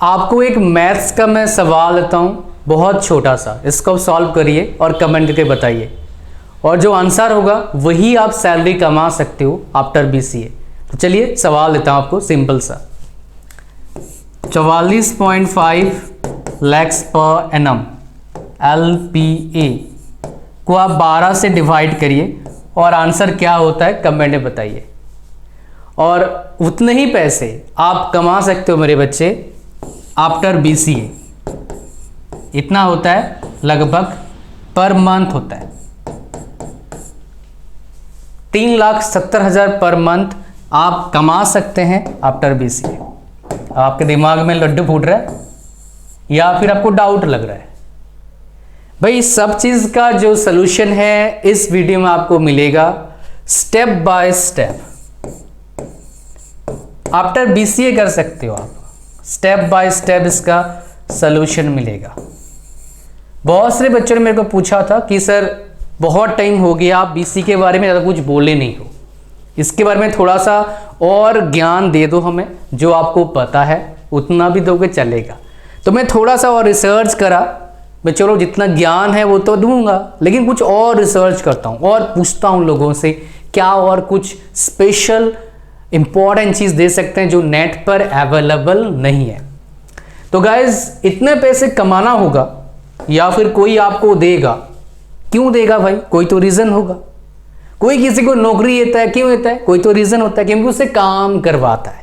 आपको एक मैथ्स का मैं सवाल देता हूँ, बहुत छोटा सा, इसको सॉल्व करिए और कमेंट करके बताइए, और जो आंसर होगा वही आप सैलरी कमा सकते हो आफ्टर बीसीए। तो चलिए सवाल देता हूँ आपको सिंपल सा। 44.5 लैक्स पर एनम LPA को आप 12 से डिवाइड करिए और आंसर क्या होता है कमेंट में बताइए। और उतने ही पैसे आप कमा सकते हो मेरे बच्चे आफ्टर बीसीए। इतना होता है लगभग पर मंथ होता है 3,70,000 पर मंथ आप कमा सकते हैं आफ्टर बीसीए। आपके दिमाग में लड्डू फूट रहा है या फिर आपको डाउट लग रहा है? भाई सब चीज का जो सलूशन है इस वीडियो में आपको मिलेगा step by step. After BCA कर सकते हो आप, स्टेप बाय स्टेप इसका सलूशन मिलेगा। बहुत सारे बच्चों ने मेरे को पूछा था कि सर बहुत टाइम हो गया, आप बीसीए के बारे में ज़्यादा कुछ बोले नहीं हो, इसके बारे में थोड़ा सा और ज्ञान दे दो हमें, जो आपको पता है उतना भी दोगे चलेगा। तो मैं थोड़ा सा और रिसर्च करा, मैं चलो जितना ज्ञान है वो तो दूंगा, लेकिन कुछ और रिसर्च करता हूँ और पूछता हूँ लोगों से क्या और कुछ स्पेशल इंपॉर्टेंट चीज़ दे सकते हैं जो नेट पर अवेलेबल नहीं है। तो गाइज इतने पैसे कमाना होगा या फिर कोई आपको देगा, क्यों देगा भाई? कोई तो रीज़न होगा। कोई किसी को नौकरी देता है, क्यों देता है? कोई तो रीज़न होता है, क्योंकि उससे काम करवाता है।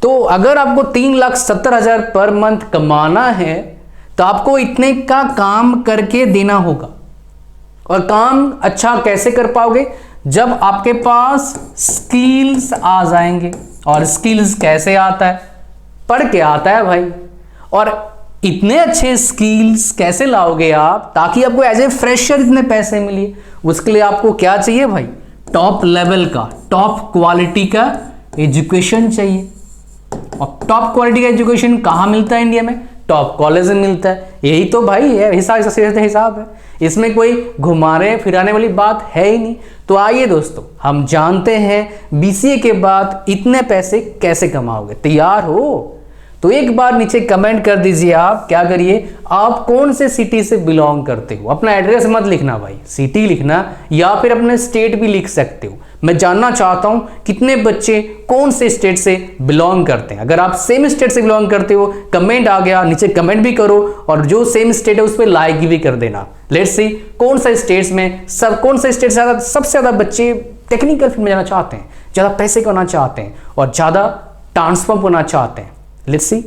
तो अगर आपको 3,70,000 पर मंथ कमाना है तो आपको इतने का काम करके देना होगा। और काम अच्छा कैसे कर पाओगे? जब आपके पास स्किल्स आ जाएंगे। और स्किल्स कैसे आता है? पढ़ के आता है भाई। और इतने अच्छे स्किल्स कैसे लाओगे आप ताकि आपको एज ए फ्रेशर इतने पैसे मिले? उसके लिए आपको क्या चाहिए भाई? टॉप लेवल का, टॉप क्वालिटी का एजुकेशन चाहिए। और टॉप क्वालिटी का एजुकेशन कहाँ मिलता है इंडिया में? टॉप कॉलेज में मिलता है। यही तो भाई है हिसाब है, इसमें कोई घुमाने फिराने वाली बात है ही नहीं। तो आइए दोस्तों हम जानते हैं बीसीए के बाद इतने पैसे कैसे कमाओगे। तैयार हो? तो एक बार नीचे कमेंट कर दीजिए। आप क्या करिए, आप कौन से सिटी से बिलोंग करते हो। अपना एड्रेस मत लिखना भाई, सिटी लिखना, या फिर अपने स्टेट भी लिख सकते हो। मैं जानना चाहता हूं कितने बच्चे कौन से स्टेट से बिलोंग करते हैं। अगर आप सेम स्टेट से बिलोंग करते हो, कमेंट आ गया, नीचे कमेंट भी करो, और जो सेम स्टेट है उस पर लाइक भी कर देना। लेट्स सी कौन सा स्टेट्स में कौन सा स्टेट से सबसे ज्यादा बच्चे टेक्निकल फील्ड में जाना चाहते हैं, ज्यादा पैसे कमाना चाहते हैं और ज्यादा ट्रांसफॉर्म होना चाहते हैं। लेट्स सी,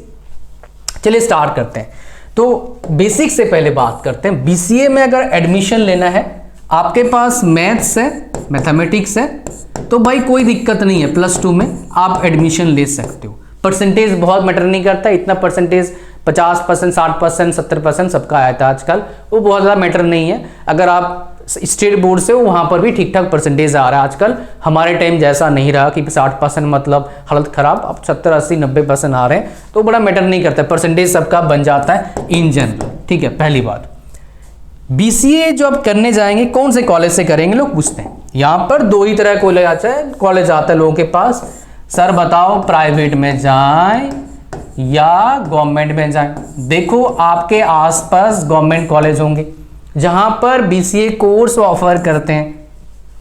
चलिए स्टार्ट करते हैं। तो बेसिक से पहले बात करते हैं। बीसीए में अगर एडमिशन लेना है, आपके पास मैथ्स है, मैथमेटिक्स है, तो भाई कोई दिक्कत नहीं है, +2 में आप एडमिशन ले सकते हो। परसेंटेज बहुत मैटर नहीं करता, इतना परसेंटेज 50%, 60%, 70% सबका आया था आजकल, वो बहुत ज़्यादा मैटर नहीं है। अगर आप स्टेट बोर्ड से हो वहाँ पर भी ठीक ठाक परसेंटेज आ रहा है आजकल। हमारे टाइम जैसा नहीं रहा कि 60% मतलब हालत खराब, अब 70, 80, 90% आ रहे हैं, तो बड़ा मैटर नहीं करता, परसेंटेज सबका बन जाता है इन जनरल। ठीक है, पहली बात। बीसीए जो आप करने जाएंगे कौन से कॉलेज से करेंगे लोग पूछते हैं। यहाँ पर दो ही तरह कॉलेज आता है लोगों के पास। सर बताओ प्राइवेट में जाएं या गवर्नमेंट में जाएं? देखो आपके आसपास गवर्नमेंट कॉलेज होंगे जहां पर बीसीए कोर्स ऑफर करते हैं,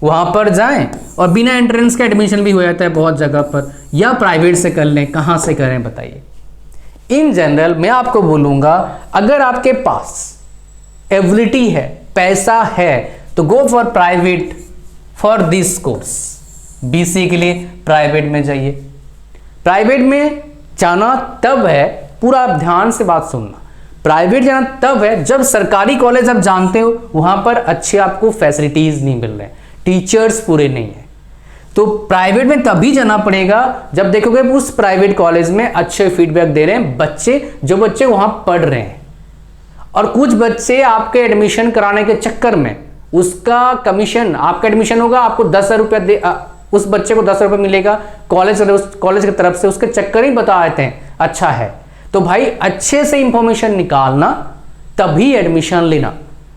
वहां पर जाएं, और बिना एंट्रेंस के एडमिशन भी हो जाता है बहुत जगह पर। या प्राइवेट से कर लें, कहां से करें बताइए? इन जनरल मैं आपको बोलूंगा अगर आपके पास एबिलिटी है, पैसा है, तो go for private for this course. BCA के लिए प्राइवेट में जाइए। प्राइवेट में जाना तब है, पूरा ध्यान से बात सुनना, प्राइवेट जाना तब है जब सरकारी कॉलेज आप जानते हो वहां पर अच्छे आपको फैसिलिटीज नहीं मिल रहे, टीचर्स पूरे नहीं है। तो प्राइवेट में तभी जाना पड़ेगा जब देखोगे उस प्राइवेट कॉलेज में अच्छे फीडबैक दे रहे हैं बच्चे, जो बच्चे वहां पढ़ रहे हैं। और कुछ बच्चे आपके एडमिशन कराने के चक्कर में उसका कमीशन, आपका एडमिशन होगा, आपको 10,000 रुपया उस बच्चे को 10,000 रुपया मिलेगा कॉलेज की तरफ से, उसके चक्कर ही बता देते हैं अच्छा है। तो भाई अच्छे से इंफॉर्मेशन निकालना तभी एडमिशन लेना।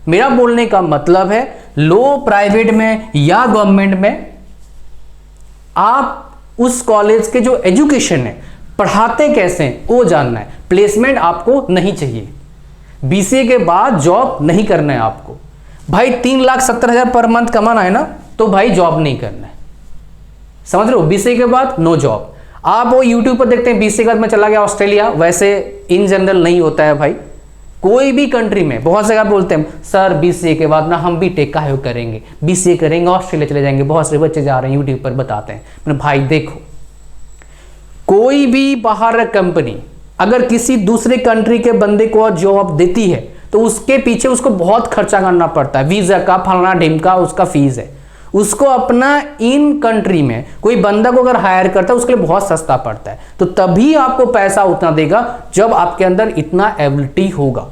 मेरा बोलने का मतलब है लो प्राइवेट में या गवर्नमेंट में, आप उस कॉलेज के जो एजुकेशन है, पढ़ाते कैसे हैं वो जानना है। प्लेसमेंट आपको नहीं चाहिए, बीसीए के बाद जॉब नहीं करना है आपको। भाई 3,70,000 पर मंथ कमाना है ना, तो भाई जॉब नहीं करना है, समझ रहे हो। बीसीए के बाद नो जॉब। आप वो यूट्यूब पर देखते हैं बीसीए के बाद मैं चला गया ऑस्ट्रेलिया, वैसे इन जनरल नहीं होता है भाई। कोई भी कंट्री में बहुत जगह बोलते हैं सर बीसीए के बाद ना हम भी टेक का करेंगे, बीसीए करेंगे ऑस्ट्रेलिया चले जाएंगे, बहुत सारे बच्चे जा रहे हैं यूट्यूब पर बताते हैं। मैंने भाई देखो, कोई भी बाहर कंपनी अगर किसी दूसरे कंट्री के बंदे को जॉब देती है तो उसके पीछे उसको बहुत खर्चा करना पड़ता है, वीजा का फलाना ढिमका उसका फीस है। उसको अपना इन कंट्री में कोई बंदा को अगर हायर करता है उसके लिए बहुत सस्ता पड़ता है, तो तभी आपको पैसा उतना देगा जब आपके अंदर इतना एबिलिटी होगा।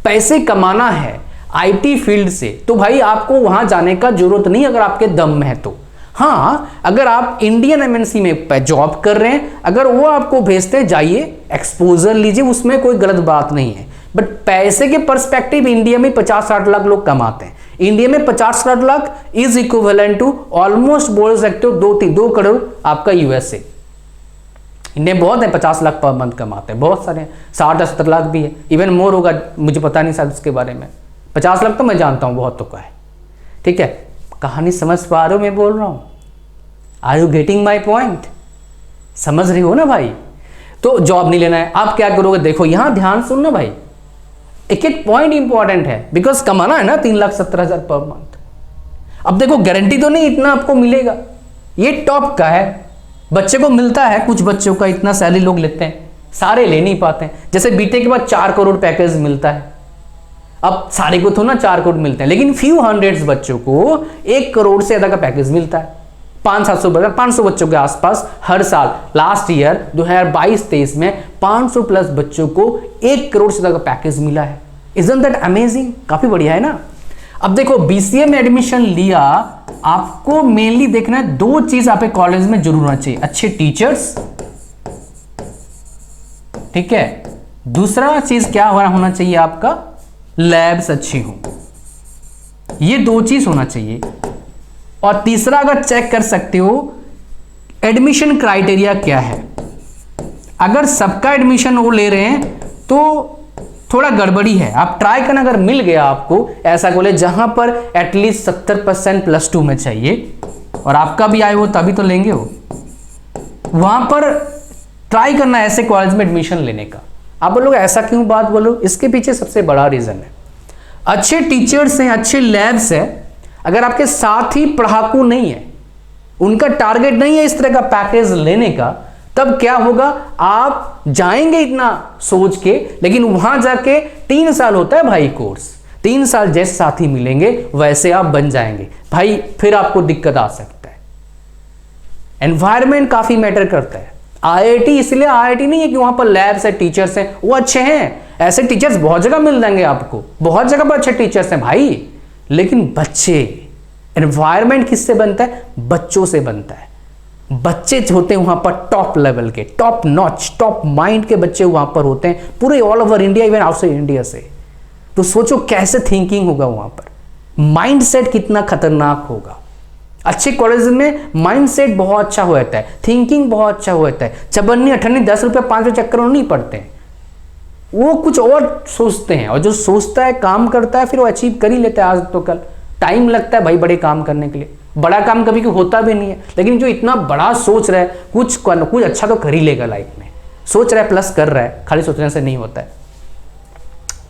पैसे कमाना है आईटी फील्ड से तो भाई आपको वहां जाने का जरूरत नहीं अगर आपके दम में है तो। हाँ, अगर आप इंडियन एमएनसी में जॉब कर रहे हैं, अगर वो आपको भेजते हैं जाइए एक्सपोजर लीजिए, उसमें कोई गलत बात नहीं है। बट पैसे के पर्सपेक्टिव इंडिया में 50-60 लाख लोग कमाते हैं। इंडिया में 50-60 lakh is equivalent to almost बोल सकते हो 2 करोड़ आपका यूएसए। इंडिया में बहुत है 50 लाख पर मंथ कमाते हैं, बहुत सारे 60-70 लाख भी है, इवन मोर होगा, मुझे पता नहीं शायद उसके बारे में। 50 लाख तो मैं जानता हूँ बहुत तो का है। ठीक है, कहानी समझ पा रहे हो मैं बोल रहा हूँ? Are you getting my point? समझ रही हो ना भाई? तो जॉब नहीं लेना है, आप क्या करोगे? देखो यहां ध्यान सुनना भाई, एक एक पॉइंट इंपॉर्टेंट है, बिकॉज कमाना है ना 3,70,000 पर मंथ। अब देखो गारंटी तो नहीं इतना आपको मिलेगा, ये टॉप का है, बच्चे को मिलता है, कुछ बच्चों का इतना सैलरी लोग लेते हैं, सारे ले नहीं पाते हैं। जैसे बीटेक के बाद 4 करोड़ पैकेज मिलता है, अब सारे को तो ना 4 करोड़ मिलते हैं, लेकिन फ्यू हंड्रेड्स बच्चों को 1 करोड़ से ज्यादा का पैकेज मिलता है। 500 बच्चों के आसपास हर साल, लास्ट ईयर 2022-23 में 500 प्लस बच्चों को 1 करोड़ से ज्यादा का पैकेज मिला है। Isn't that amazing? काफी बढ़िया है ना। अब देखो बीसीए में एडमिशन लिया, आपको मेनली देखना है 2 चीज आपके कॉलेज में जरूर होना चाहिए, अच्छे टीचर्स, ठीक है। दूसरा चीज क्या होना चाहिए आपका, लैब्स अच्छी हो, ये 2 चीज होना चाहिए। और तीसरा अगर चेक कर सकते हो एडमिशन क्राइटेरिया क्या है। अगर सबका एडमिशन वो ले रहे हैं तो थोड़ा गड़बड़ी है, आप ट्राई करना, अगर मिल गया आपको ऐसा कॉलेज जहां पर एटलीस्ट 70% +2 में चाहिए और आपका भी आए वो तभी तो लेंगे वो, वहां पर ट्राई करना ऐसे कॉलेज में एडमिशन लेने का। आप बोलोगे ऐसा क्यों बात बोलो, इसके पीछे सबसे बड़ा रीजन है अच्छे टीचर्स हैं, अच्छे लैब्स है। अगर आपके साथ ही पढ़ाकू नहीं है, उनका टारगेट नहीं है इस तरह का पैकेज लेने का, तब क्या होगा, आप जाएंगे इतना सोच के, लेकिन वहां जाके 3 साल होता है भाई कोर्स, 3 साल जैसे साथी मिलेंगे वैसे आप बन जाएंगे भाई, फिर आपको दिक्कत आ सकता है। एनवायरमेंट काफी मैटर करता है। आईआईटी इसलिए आईआईटी नहीं है कि वहां पर लैब्स है, टीचर्स हैं, वो अच्छे हैं, ऐसे टीचर्स बहुत जगह मिल जाएंगे आपको, बहुत जगह पर अच्छे टीचर्स हैं भाई, लेकिन बच्चे, एनवायरमेंट किससे बनता है, बच्चों से बनता है। बच्चे होते हैं वहां पर टॉप लेवल के, टॉप नॉच, टॉप माइंड के बच्चे वहां पर होते हैं, पूरे all over India, even outside India से। तो सोचो कैसे थिंकिंग होगा वहां पर, माइंडसेट कितना खतरनाक होगा। अच्छे कॉलेज में माइंडसेट बहुत अच्छा होता है, थिंकिंग बहुत अच्छा होता है, चबन्नी 18 10 रुपये 5 रुपये चक्कर नहीं पड़ते हैं, वो कुछ और सोचते हैं, और जो सोचता है काम करता है फिर वो अचीव कर ही लेता है। आज तो कल टाइम लगता है भाई बड़े काम करने के लिए, बड़ा काम कभी होता भी नहीं है, लेकिन जो इतना बड़ा सोच रहा है कुछ अच्छा तो कर ही लेगा लाइफ में, सोच रहा है प्लस कर रहा है, खाली सोचने से नहीं होता है।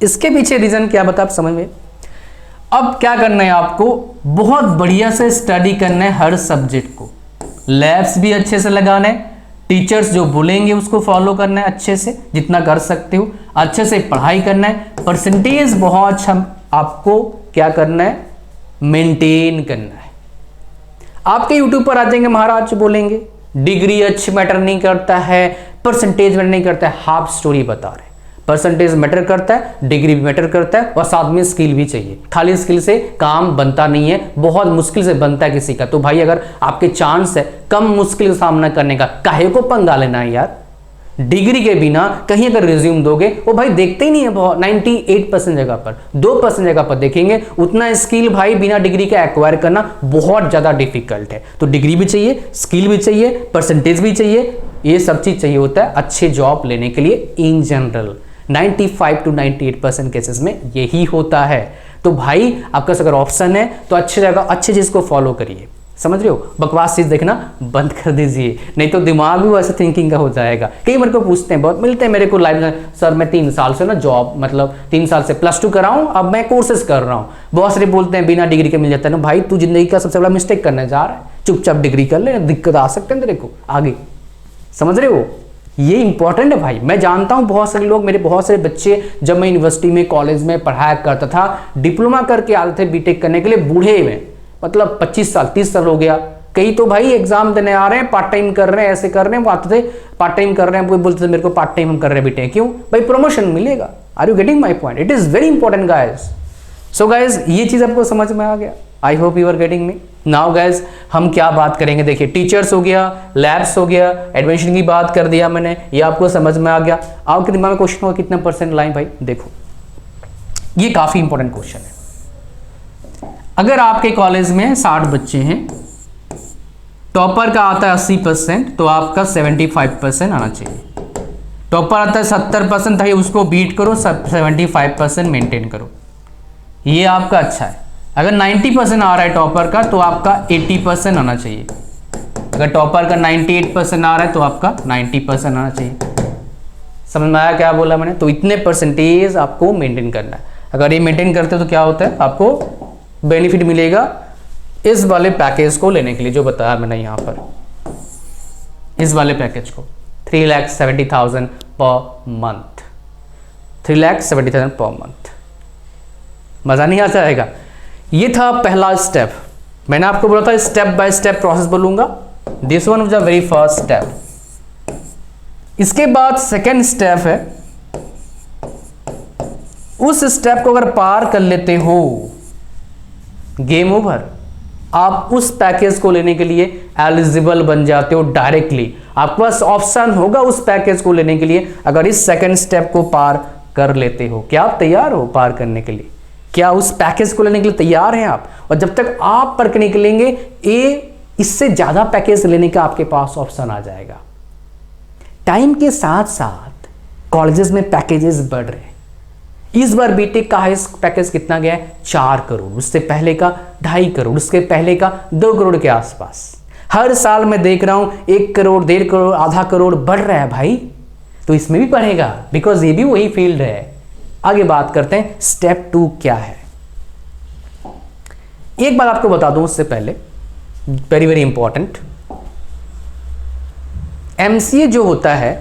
इसके पीछे रीजन क्या बता आप समझ में। अब क्या करना है आपको, बहुत बढ़िया से स्टडी करना है हर सब्जेक्ट को, लैब्स भी अच्छे से लगाना है, टीचर्स जो बोलेंगे उसको फॉलो करना है अच्छे से जितना कर सकते हो, अच्छे से पढ़ाई करना है, परसेंटेज बहुत अच्छा आपको क्या करना है, मेंटेन करना है। आपके यूट्यूब पर आ जाएंगे महाराज बोलेंगे डिग्री अच्छी मैटर नहीं करता है, परसेंटेज मैटर नहीं करता है, हाफ स्टोरी बता रहे। परसेंटेज मैटर करता है, डिग्री भी मैटर करता है, और साथ में स्किल भी चाहिए। खाली स्किल से काम बनता नहीं है, बहुत मुश्किल से बनता है किसी का। तो भाई अगर आपके चांस है कम मुश्किल का सामना करने का, काहे को पंगा लेना है यार। डिग्री के बिना कहीं अगर रिज्यूम दोगे वो भाई देखते ही नहीं है। बहुत 98% जगह पर 2% जगह पर देखेंगे। उतना स्किल भाई बिना डिग्री के एक्वायर करना बहुत ज़्यादा डिफिकल्ट है। तो डिग्री भी चाहिए, स्किल भी चाहिए, परसेंटेज भी चाहिए, ये सब चीज़ चाहिए होता है अच्छे जॉब लेने के लिए। इन जनरल 95 to 98% केसेस में यही होता है। तो भाई आपका अगर ऑप्शन है तो अच्छी जगह अच्छी चीज़ को फॉलो करिए, समझ रहे हो। बकवास चीज़ देखना बंद कर दीजिए, नहीं तो दिमाग भी वैसे थिंकिंग का हो जाएगा। कई मेरे को पूछते हैं, बहुत मिलते हैं मेरे को लाइव में, सर मैं 3 साल से ना जॉब, मतलब 3 साल से +2 कर रहा हूँ, अब मैं कोर्सेज कर रहा हूँ। बहुत सारे बोलते हैं बिना डिग्री के मिल जाता है ना। भाई तू जिंदगी का सबसे बड़ा मिस्टेक करने जा रहा है, चुपचाप डिग्री कर ले, दिक्कत आ सकते हैं तेरे को आगे, समझ रहे हो। ये इंपॉर्टेंट है भाई। मैं जानता हूँ बहुत सारे लोग, मेरे बहुत सारे बच्चे जब मैं यूनिवर्सिटी में कॉलेज में पढ़ाया करता था, डिप्लोमा करके आते थे बीटेक करने के लिए, बूढ़े में मतलब 25 साल 30 साल हो गया। कई तो भाई एग्जाम देने आ रहे हैं, पार्ट टाइम कर रहे हैं, ऐसे कर रहे हैं। वो आते थे पार्ट टाइम कर रहे हैं, कोई बोलते थे मेरे को पार्ट टाइम हम कर रहे हैं बेटे। क्यों भाई? प्रमोशन मिलेगा। Are you getting my point? It is very important guys. So guys ये चीज आपको समझ में आ गया। I hope you are getting me now guys. हम क्या बात करेंगे, देखिए टीचर्स हो गया, लैब्स हो गया, एडमिशन की बात कर दिया मैंने, ये आपको समझ में आ गया। आपके दिमाग में क्वेश्चन होगा कितना % लाइन भाई? देखो ये काफी इंपॉर्टेंट क्वेश्चन है। अगर आपके कॉलेज में 60 बच्चे हैं, टॉपर का आता है 80%, तो आपका 75% आना चाहिए। टॉपर आता है 70% था, उसको बीट करो, 75% मेंटेन करो, ये आपका अच्छा है। अगर 90% आ रहा है टॉपर का, तो आपका 80% आना चाहिए। अगर टॉपर का 98% आ रहा है तो आपका 90% आना चाहिए। समझ में आया क्या बोला मैंने? तो इतने परसेंटेज आपको मेंटेन करना है। अगर ये मेंटेन करते हो तो क्या होता है, आपको बेनिफिट मिलेगा इस वाले पैकेज को लेने के लिए जो बताया मैंने यहाँ पर, इस वाले पैकेज को 3,70,000 पर मंथ, 3,70,000 पर मंथ। मजा नहीं आ जाएगा? ये था पहला स्टेप। मैंने आपको बोला था स्टेप बाय स्टेप प्रोसेस बोलूंगा। This one was the very first step. इसके बाद सेकेंड स्टेप है, उस स्टेप को अगर पार कर लेते हो, गेम ओवर। आप उस पैकेज को लेने के लिए एलिजिबल बन जाते हो डायरेक्टली। आपके पास ऑप्शन होगा उस पैकेज को लेने के लिए अगर इस सेकंड स्टेप को पार कर लेते हो। क्या आप तैयार हो पार करने के लिए? क्या उस पैकेज को लेने के लिए तैयार हैं आप? और जब तक आप पर निकलेंगे, ये इससे ज्यादा पैकेज लेने का आपके पास ऑप्शन आ जाएगा। टाइम के साथ साथ कॉलेजेस में पैकेजेस बढ़ रहे हैं। इस बार बीटेक का हाईएस्ट पैकेज कितना गया है? 4 करोड़। उससे पहले का 2.5 करोड़, उसके पहले का 2 करोड़ के आसपास। हर साल मैं देख रहा हूं 1 करोड़, 1.5 करोड़, आधा करोड़ बढ़ रहा है भाई। तो इसमें भी बढ़ेगा, बिकॉज ये भी वही फील्ड है। आगे बात करते हैं स्टेप 2 क्या है। एक बात आपको बता दूं उससे पहले, वेरी वेरी इंपॉर्टेंट, एमसीए जो होता है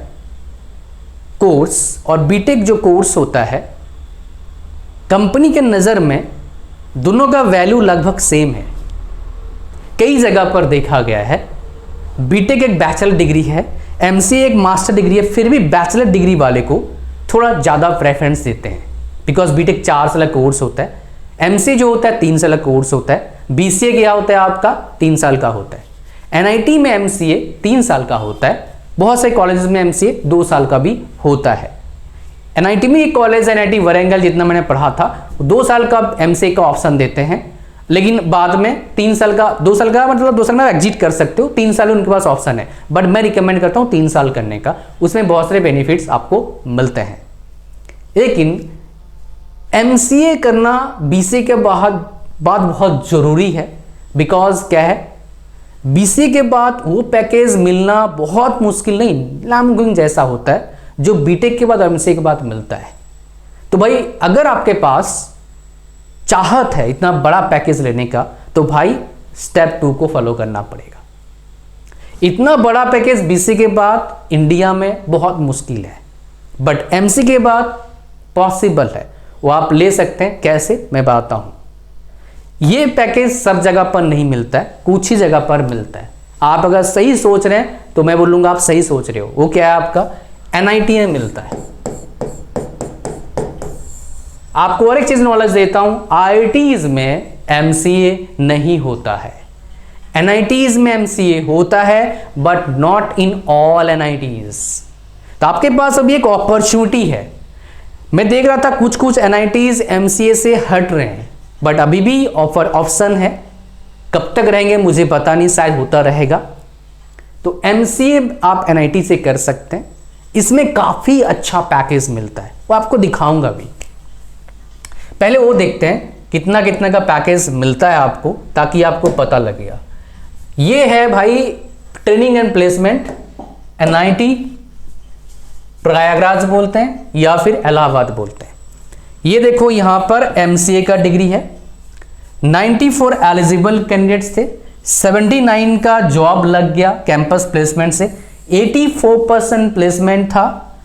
कोर्स और बीटेक जो कोर्स होता है, कंपनी के नज़र में दोनों का वैल्यू लगभग सेम है। कई जगह पर देखा गया है बीटेक एक बैचलर डिग्री है, एमसीए एक मास्टर डिग्री है, फिर भी बैचलर डिग्री वाले को थोड़ा ज़्यादा प्रेफरेंस देते हैं। बिकॉज बीटेक 4 साल कोर्स होता है, एमसीए जो होता है 3 साल कोर्स होता है, बीसीए क्या होता है आपका 3 साल का होता है, एनआईटी में एमसीए 3 साल का होता है, बहुत सारे कॉलेजेस में एमसीए 2 साल का भी होता है। एनआईटी में एक कॉलेज है एनआईटी वरंगल, जितना मैंने पढ़ा था 2 साल का एमसीए का ऑप्शन देते हैं, लेकिन बाद में 3 साल का, 2 साल का मतलब 2 साल में एग्जिट कर सकते हो, 3 साल उनके पास ऑप्शन है। बट मैं रिकमेंड करता हूँ 3 साल करने का, उसमें बहुत सारे बेनिफिट्स आपको मिलते हैं। लेकिन एमसीए करना बीसीए के बाद बहुत जरूरी है। बिकॉज क्या है, बीसीए के बाद वो पैकेज मिलना बहुत मुश्किल नहीं, लामगुंग जैसा होता है जो बीटेक के बाद एमसीए के बाद मिलता है। तो भाई अगर आपके पास चाहत है इतना बड़ा पैकेज लेने का, तो भाई स्टेप 2 को फॉलो करना पड़ेगा। इतना बड़ा पैकेज बीसीए के बाद इंडिया में बहुत मुश्किल है, बट एमसीए के बाद पॉसिबल है, वो आप ले सकते हैं। कैसे, मैं बताता हूं। ये पैकेज सब जगह पर नहीं मिलता है, कुछ ही जगह पर मिलता है। आप अगर सही सोच रहे हैं तो मैं बोलूंगा आप सही सोच रहे हो। वो क्या है आपका, एनआईटी में मिलता है। आपको और एक चीज नॉलेज देता हूं, आईआईटीज में एमसीए नहीं होता है, एनआईटीज में एमसीए होता है, but not in all NITs. तो आपके पास अभी एक अपॉर्चुनिटी है। मैं देख रहा था कुछ कुछ NITs MCA से हट रहे हैं, बट अभी भी ऑप्शन है। कब तक रहेंगे मुझे पता नहीं, शायद होता रहेगा। तो MCA आप NIT से कर सकते हैं, इसमें काफ़ी अच्छा पैकेज मिलता है, वो आपको दिखाऊंगा भी। पहले वो देखते हैं कितना कितना का पैकेज मिलता है आपको, ताकि आपको पता लगेगा। ये है भाई training and placement, NIT Prayagraj बोलते हैं या फिर इलाहाबाद बोलते हैं। ये देखो यहाँ पर MCA का डिग्री है, 94 एलिजिबल कैंडिडेट्स थे, 79 का जॉब लग गया कैंपस प्लेसमेंट से, 84% प्लेसमेंट था,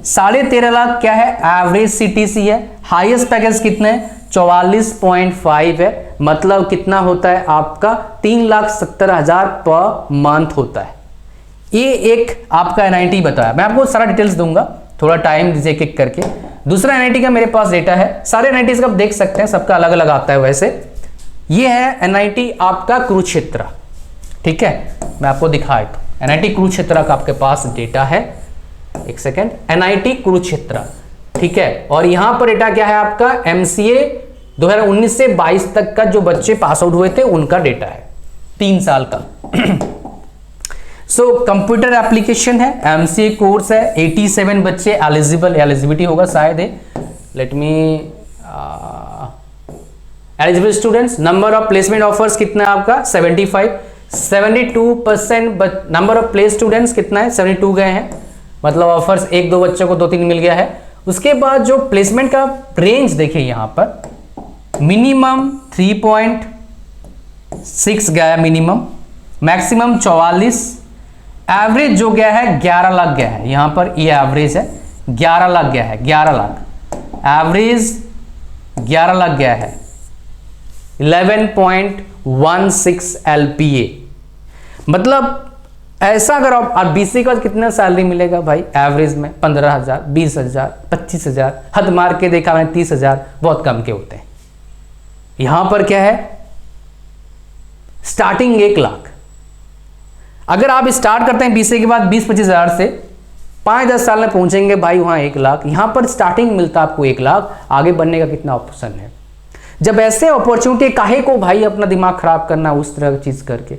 13.5 लाख क्या है एवरेज CTC है। हाईएस्ट पैकेज कितने है 44.5 है, मतलब कितना होता है आपका 3,70,000 पर मंथ होता है। ये एक आपका NIT बताया, मैं आपको सारा डिटेल्स दूंगा, थोड़ा टाइम दीजिए एक एक करके। दूसरा NIT का मेरे पास डेटा है, सारे NITs का आप देख सकते हैं, सबका अलग अलग आता है। वैसे ये है NIT आपका कुरुक्षेत्र, ठीक है, मैं आपको दिखाया तो NIT कुरुक्षेत्र का आपके पास डेटा है। एक सेकेंड, NIT कुरुक्षेत्र, ठीक है। और यहां पर डेटा क्या है आपका MCA 2019 से 22 तक का जो बच्चे पास आउट हुए थे उनका डेटा है, 3 साल का। सो कंप्यूटर एप्लीकेशन है, MCA कोर्स है, 87 बच्चे एलिजिबिलिटी होगा शायद है। Let me eligible students, number of placement offers कितना है आपका 75, 72% नंबर ऑफ प्लेस स्टूडेंट्स कितना है 72 गए हैं, मतलब ऑफर्स 1-2 बच्चों को 2-3 मिल गया है। उसके बाद जो प्लेसमेंट का रेंज देखिए यहाँ पर, मिनिमम 3.6 गया है मिनिमम, मैक्सिमम 44, एवरेज जो गया है 11 लाख गया है। यहां पर ये एवरेज है 11 लाख गया है, 11 लाख एवरेज 11 लाख गया है, 11.16 LPA। मतलब ऐसा अगर आप BC का कितना सैलरी मिलेगा भाई एवरेज में 15,000, 20,000, 25,000, हद मार के देखा मैंने 30,000, बहुत कम के होते हैं। यहां पर क्या है स्टार्टिंग 1 लाख। अगर आप स्टार्ट करते हैं BCA के बाद 20-25 हज़ार से 5-10 साल में पहुंचेंगे भाई वहां 1 लाख। यहां पर स्टार्टिंग मिलता है आपको 1 लाख, आगे बढ़ने का कितना ऑप्शन है। जब ऐसे अपॉर्चुनिटी काहे को भाई अपना दिमाग खराब करना उस तरह की चीज करके।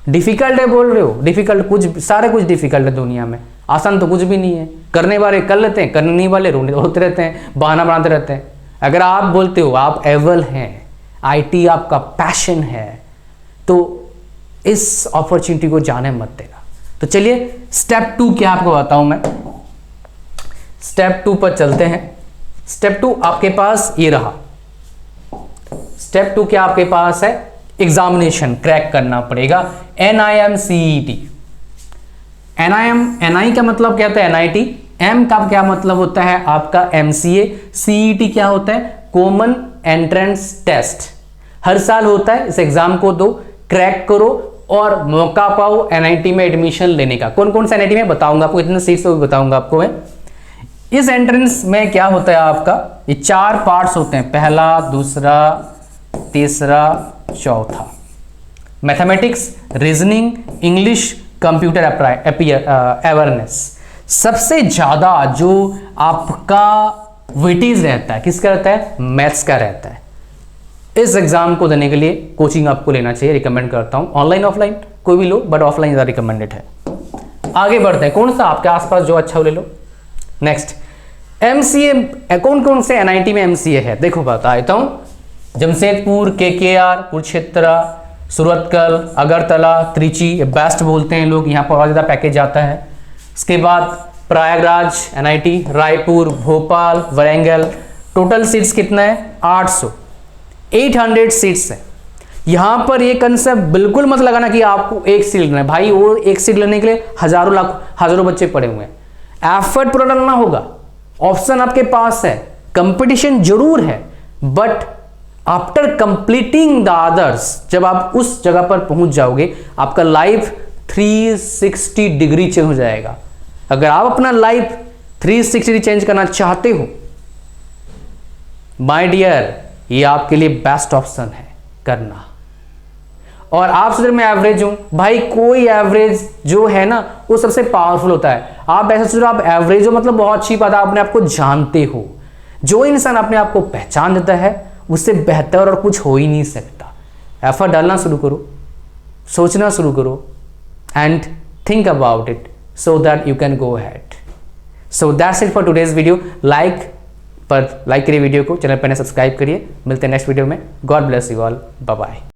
डिफिकल्ट है बोल रहे हो, डिफिकल्ट कुछ, सारे कुछ डिफिकल्ट है दुनिया में, आसान तो कुछ भी नहीं है। करने वाले कर लेते हैं, करने वाले रोते रहते हैं, बहाना बनाते रहते हैं। अगर आप बोलते हो आप एबल हैं, IT आपका पैशन है, तो इस अपॉर्चुनिटी को जाने मत देना। तो चलिए स्टेप 2 क्या आपको बताऊं मैं, स्टेप 2 पर चलते हैं। स्टेप 2 आपके पास ये रहा। स्टेप 2 क्या आपके पास है, एग्जामिनेशन क्रैक करना पड़ेगा, NIM CET। NI का मतलब क्या होता है NIT, M का क्या मतलब होता है आपका MCA, CET क्या होता है कॉमन एंट्रेंस टेस्ट, हर साल होता है। इस एग्जाम को दो, क्रैक करो और मौका पाओ NIT में एडमिशन लेने का। कौन कौन सा NIT में बताऊंगा आपको, इतने सीट्स भी बताऊंगा आपको मैं। इस एंट्रेंस में क्या होता है आपका, ये 4 पार्ट्स होते हैं, पहला, दूसरा, तीसरा, चौथा। Mathematics, reasoning, English, computer awareness. सबसे ज्यादा जो आपका वेटेज रहता है किसका रहता है, मैथ्स का रहता है। इस एग्जाम को देने के लिए कोचिंग आपको लेना चाहिए, रिकमेंड करता हूं। ऑनलाइन ऑफलाइन कोई भी लो, बट ऑफलाइन ज़्यादा रिकमेंडेड है। आगे बढ़ते हैं, कौन सा आपके आसपास जो अच्छा हो ले लो। नेक्स्ट MCA, कौन कौन से NIT में MCA है देखो बता देता हूं। जमशेदपुर, KKR, कुरुक्षेत्र, सूरतकल, अगरतला, त्रिची, ये बेस्ट बोलते हैं लोग, यहाँ पर और ज़्यादा पैकेज आता है। उसके बाद Prayagraj NIT, Raipur, Bhopal, Warangal. Total seats कितना है 800 सीट्स है। यहाँ पर ये कंसेप्ट बिल्कुल मत लगाना कि आपको एक सीट लेना है भाई, वो एक सीट लेने के लिए हजारों बच्चे पड़े हुए हैं। एफर्ट पूरा डालना होगा, ऑप्शन आपके पास है, कंपटीशन जरूर है, but after completing the others, जब आप उस जगह पर पहुंच जाओगे आपका लाइफ 360 डिग्री चेंज हो जाएगा। अगर आप अपना लाइफ 360 डिग्री चेंज करना चाहते हो माय डियर, ये आपके लिए बेस्ट ऑप्शन है करना। और आप सोच रहे मैं एवरेज हूं, भाई कोई एवरेज जो है ना वो सबसे पावरफुल होता है। आप ऐसा सोच रहे हो आप एवरेज हो मतलब बहुत अच्छी बात है, आप अपने आप को जानते हो। जो इंसान अपने आप को पहचान देता है उससे बेहतर और कुछ हो ही नहीं सकता। एफर्ट डालना शुरू करो, सोचना शुरू करो and think about it so that you can go ahead. So that's it for today's video. लाइक करिए वीडियो को, चैनल पर सब्सक्राइब करिए। मिलते हैं नेक्स्ट वीडियो में। God bless you all, bye bye.